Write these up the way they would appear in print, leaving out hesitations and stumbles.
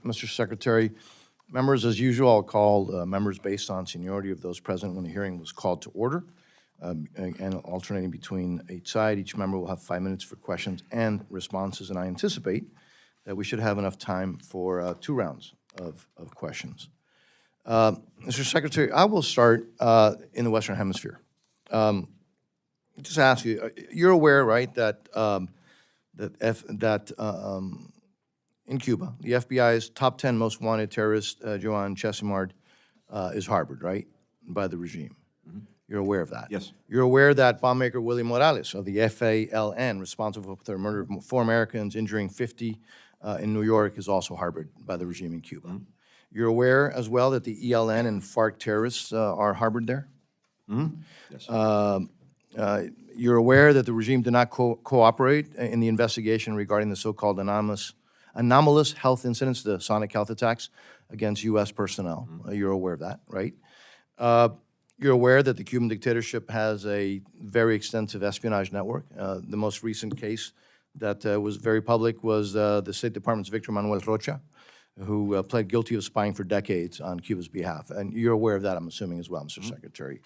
Mr. Secretary. Members, as usual, I'll call members based on seniority of those present when the hearing was called to order, and alternating between each side. Each member will have 5 minutes for questions and responses, and I anticipate that we should have enough time for 2 rounds of questions. Mr. Secretary, I will start in the Western Hemisphere. Just ask you, you're aware, right, that in Cuba, the FBI's top 10 most wanted terrorist, Joan Chesimard, is harbored, right, by the regime. Mm-hmm. You're aware of that? Yes. You're aware that bombmaker William Morales of the FALN, responsible for the murder of 4 Americans, injuring 50 in New York, is also harbored by the regime in Cuba. Mm-hmm. You're aware as well that the ELN and FARC terrorists are harbored there? Mm-hmm. Yes. You're aware that the regime did not cooperate in the investigation regarding the so-called anomalous health incidents, the sonic health attacks against U.S. personnel. Mm-hmm. You're aware of that, right? You're aware that the Cuban dictatorship has a very extensive espionage network. The most recent case that was very public was the State Department's Victor Manuel Rocha, who pled guilty of spying for decades on Cuba's behalf. And you're aware of that, I'm assuming, as well, Mr. Mm-hmm. Secretary.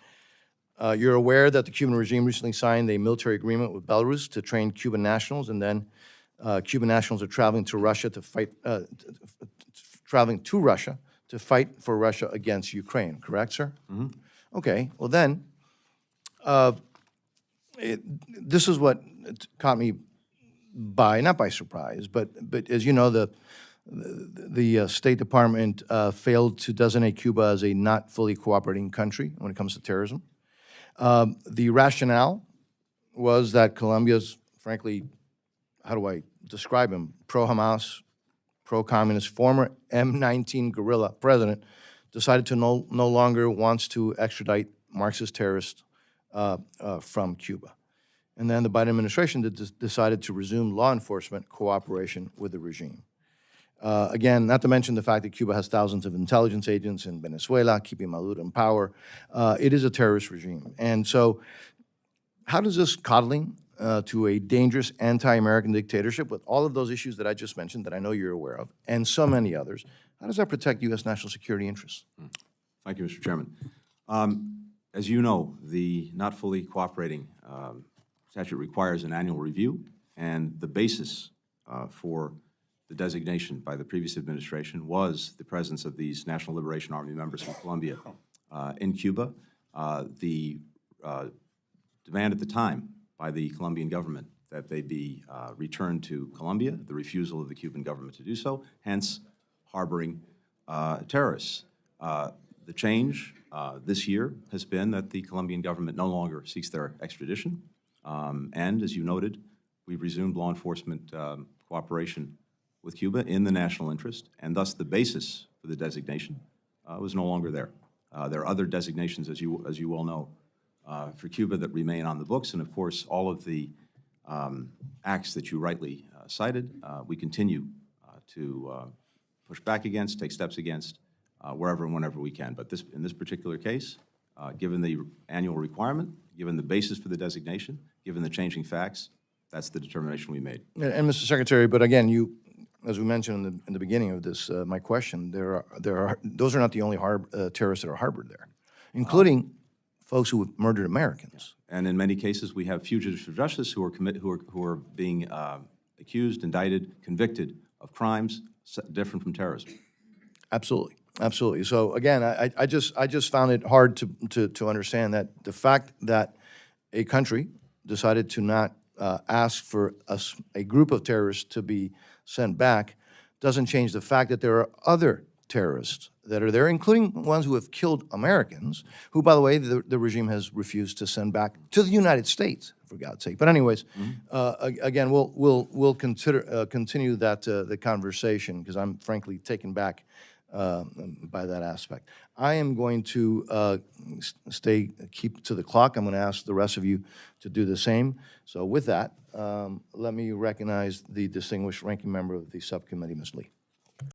You're aware that the Cuban regime recently signed a military agreement with Belarus to train Cuban nationals, and then Cuban nationals are traveling to Russia to fight, for Russia against Ukraine. Correct, sir? Mm-hmm. Okay. Well, then, this is what caught me not by surprise, but as you know, the State Department failed to designate Cuba as a not fully cooperating country when it comes to terrorism. The rationale was that Colombia's, frankly, how do I describe him, pro-Hamas, pro-communist, former M19 guerrilla president, decided to no longer wants to extradite Marxist terrorists from Cuba. And then the Biden administration decided to resume law enforcement cooperation with the regime. Again, not to mention the fact that Cuba has thousands of intelligence agents in Venezuela, keeping Maduro in power. It is a terrorist regime. And so how does this coddling to a dangerous anti-American dictatorship with all of those issues that I just mentioned that I know you're aware of, and so many others, how does that protect U.S. national security interests? Thank you, Mr. Chairman. As you know, the not fully cooperating statute requires an annual review, and the basis for the designation by the previous administration was the presence of these National Liberation Army members from Colombia in Cuba. The demand at the time by the Colombian government that they be returned to Colombia, the refusal of the Cuban government to do so, hence harboring terrorists. The change this year has been that the Colombian government no longer seeks their extradition, and as you noted, we've resumed law enforcement cooperation with Cuba in the national interest, and thus the basis for the designation was no longer there. There are other designations, as you well know, for Cuba that remain on the books, and of course, all of the acts that you rightly cited, we continue to push back against, take steps against, wherever and whenever we can. But in this particular case, given the annual requirement, given the basis for the designation, given the changing facts, that's the determination we made. And Mr. Secretary, but again, as we mentioned in the beginning of this, my question, those are not the only terrorists that are harbored there, including folks who have murdered Americans. And in many cases, we have fugitives for justice who are being accused, indicted, convicted of crimes different from terrorism. Absolutely, absolutely. So again, I just found it hard to understand that the fact that a country decided to not ask for a group of terrorists to be sent back doesn't change the fact that there are other terrorists that are there, including ones who have killed Americans, who, by the way, the regime has refused to send back to the United States, for God's sake. But anyways, again, we'll continue the conversation, because I'm frankly taken back by that aspect. I am going to keep to the clock. I'm going to ask the rest of you to do the same. So with that, let me recognize the distinguished ranking member of the subcommittee, Ms. Lee.